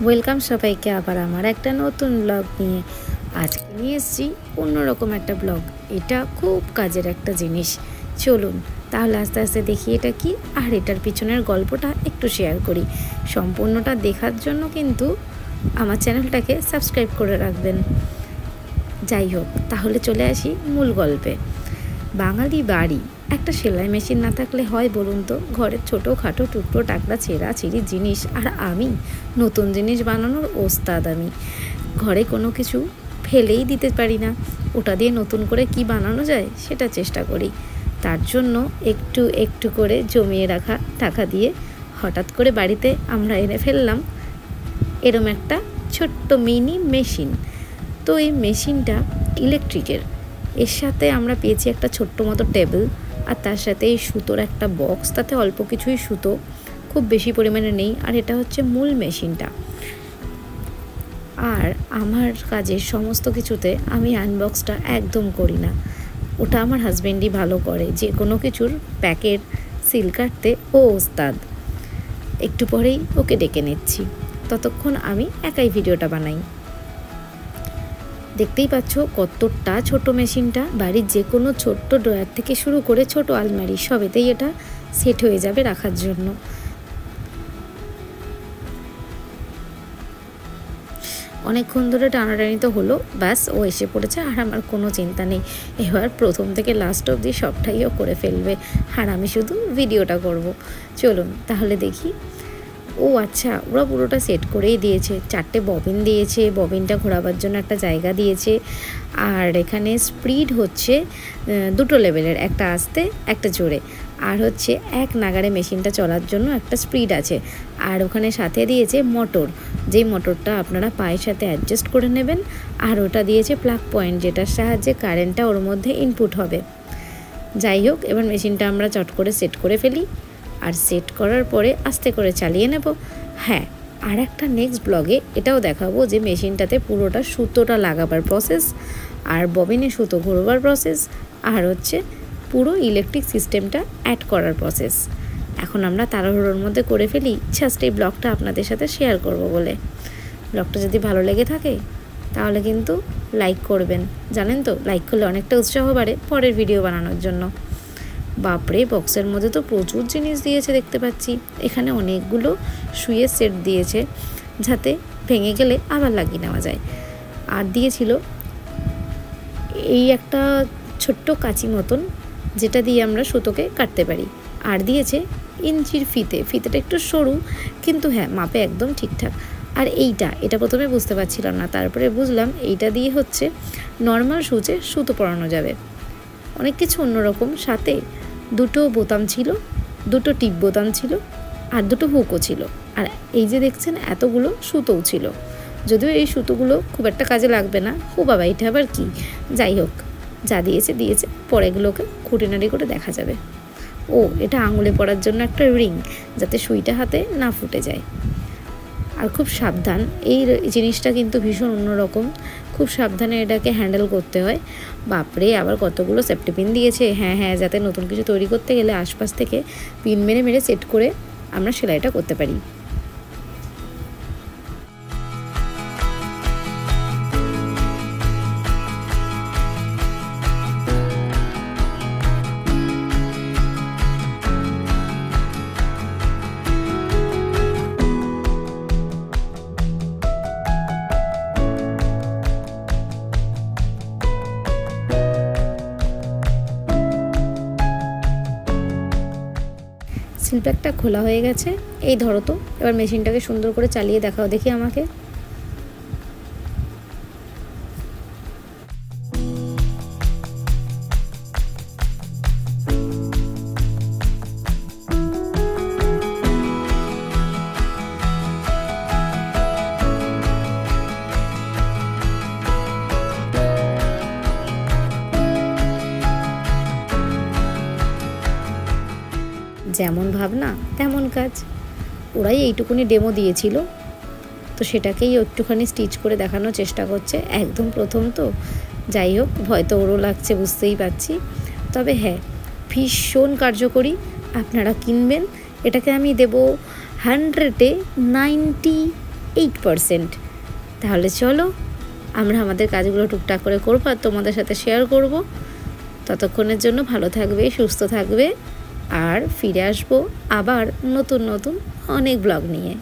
Welcome সবাইকে আবার আমার একটা নতুন ব্লগ নিয়ে। আজকে নিয়ে এসেছি অন্যরকম একটা ব্লগ। এটা খুব কাজের একটা জিনিস। চলুন তাহলে আস্তে আস্তে দেখি এটা কি, আর এটার পিছনের গল্পটা একটু শেয়ার করি। সম্পূর্ণটা দেখার জন্য কিন্তু আমার চ্যানেলটাকে সাবস্ক্রাইব করে রাখবেন। যাই হোক, তাহলে চলে আসি মূল গল্পে। বাঙালি বাড়ি, একটা সেলাই মেশিন না থাকলে হয় বলুন তো? ঘরের ছোটোখাটো টুকরো টাকরা ছেঁড়াছিঁড়ি জিনিস, আর আমি নতুন জিনিস বানানোর ওস্তাদ। আমি ঘরে কোনো কিছু ফেলেই দিতে পারি না, ওটা দিয়ে নতুন করে কি বানানো যায় সেটা চেষ্টা করি। তার জন্য একটু একটু করে জমিয়ে রাখা টাকা দিয়ে হঠাৎ করে বাড়িতে আমরা এনে ফেললাম এরম একটা ছোট্ট মিনি মেশিন। তো এই মেশিনটা ইলেকট্রিকের, এর সাথে আমরা পেয়েছি একটা ছোট্ট মতো টেবিল, আর তার সাথে এই সুতোর একটা বক্স, তাতে অল্প কিছুই সুতো, খুব বেশি পরিমাণে নেই। আর এটা হচ্ছে মূল মেশিনটা। আর আমার কাজের সমস্ত কিছুতে আমি আনবক্সটা একদম করি না, ওটা আমার হাজব্যান্ডই ভালো করে। যে কোনো কিছুর প্যাকেট সিল কাটতে ও ওস্তাদ। একটু পরেই ওকে ডেকে নিচ্ছি, ততক্ষণ আমি একাই ভিডিওটা বানাই। দেখতেই পাচ্ছ কতটা ছোট মেশিনটা। বাড়ির যে কোনো ছোট্ট ড্রয়ার থেকে শুরু করে ছোট আলমারি সবেতেই এটা সেট হয়ে যাবে রাখার জন্য। অনেকক্ষণ ধরে টানাটানি তো হলো, ব্যাস ও এসে পড়েছে। আর আমার কোনো চিন্তা নেই, এবার প্রথম থেকে লাস্ট অবধি সবটাই ও করে ফেলবে, আর আমি শুধু ভিডিওটা করব। চলুন তাহলে দেখি। ও আচ্ছা, ওরা পুরোটা সেট করেই দিয়েছে। 4টে ববিন দিয়েছে, ববিনটা ঘোরাবার জন্য একটা জায়গা দিয়েছে। আর এখানে স্পিড হচ্ছে 2টো লেভেলের, একটা আস্তে একটা জোরে। আর হচ্ছে এক নাগারে মেশিনটা চলার জন্য একটা স্পিড আছে। আর ওখানে সাথে দিয়েছে মোটর, যেই মোটরটা আপনারা পায়ের সাথে অ্যাডজাস্ট করে নেবেন। আর ওটা দিয়েছে প্লাগ পয়েন্ট, যেটার সাহায্যে কারেন্টটা ওর মধ্যে ইনপুট হবে। যাই হোক, এবার মেশিনটা আমরা চট করে সেট করে ফেলি, আর সেট করার পরে আস্তে করে চালিয়ে নেব। হ্যাঁ, আর একটা নেক্সট ব্লগে এটাও দেখাবো যে মেশিনটাতে পুরোটা সুতোটা লাগাবার প্রসেস, আর ববিনে সুতো ঘোরবার প্রসেস, আর হচ্ছে পুরো ইলেকট্রিক সিস্টেমটা অ্যাড করার প্রসেস। এখন আমরা তাড়াহুড়োর মধ্যে করে ফেলি, জাস্ট এই ব্লগটা আপনাদের সাথে শেয়ার করব বলে। ব্লগটা যদি ভালো লেগে থাকে তাহলে কিন্তু লাইক করবেন। জানেন তো, লাইক করলে অনেকটা উৎসাহ বাড়ে পরের ভিডিও বানানোর জন্য। বাপরে, বক্সের মধ্যে তো প্রচুর জিনিস দিয়েছে দেখতে পাচ্ছি। এখানে অনেকগুলো সুইয়ের সেট দিয়েছে, যাতে ভেঙে গেলে আবার লাগিয়ে নেওয়া যায়। আর দিয়েছিল এই একটা ছোট্ট কাঁচি মতন, যেটা দিয়ে আমরা সুতোকে কাটতে পারি। আর দিয়েছে ইঞ্চির ফিতেটা একটু সরু, কিন্তু হ্যাঁ মাপে একদম ঠিকঠাক। আর এটা প্রথমে বুঝতে পারছিলাম না, তারপরে বুঝলাম এইটা দিয়ে হচ্ছে নর্মাল সুচে সুতো পরানো যাবে। অনেক কিছু অন্যরকম। সাথে 2টো বোতাম ছিল, 2টো টিপ বোতাম ছিল, আর 2টো হুকও ছিল। আর এই যে দেখছেন এতগুলো সুতোও ছিল, যদিও এই সুতোগুলো খুব একটা কাজে লাগবে না। ও বাবা, এটা আবার কি? যাই হোক, যা দিয়েছে দিয়েছে, পরেগুলোকে খুঁটিনাটি করে দেখা যাবে। ও, এটা আঙুলে পরার জন্য একটা রিং, যাতে সুইটা হাতে না ফুটে যায়। আর খুব সাবধান, এই জিনিসটা কিন্তু ভীষণ অন্যরকম, খুব সাবধানে এটাকে হ্যান্ডেল করতে হয়। বাপরে, আবার কতগুলো সেফটি পিন দিয়েছে। হ্যাঁ, যাতে নতুন কিছু তৈরি করতে গেলে আশপাশ থেকে পিন মেরে মেরে সেট করে আমরা সেলাইটা করতে পারি। সিল প্যাকটা খোলা হয়ে গেছে। এই ধরো তো, এবার মেশিনটাকে সুন্দর করে চালিয়ে দেখাও দেখি আমাকে। যেমন ভাবনা তেমন কাজ। ওরাই এইটুকুনি ডেমো দিয়েছিল, তো সেটাকেই একটুখানি স্টিচ করে দেখানোর চেষ্টা করছে। একদম প্রথম তো, যাই হোক, ভয় তো ওরও লাগছে বুঝতেই পারছি। তবে হ্যাঁ, ভীষণ কার্যকরী। আপনারা কিনবেন, এটাকে আমি দেব 100-এ 90 8%। তাহলে চলো আমরা আমাদের কাজগুলো টুকটাক করে করবো আর তোমাদের সাথে শেয়ার করব। ততক্ষণের জন্য ভালো থাকবে, সুস্থ থাকবে, আর ফিরে আসবো আবার নতুন নতুন অনেক ব্লগ নিয়ে।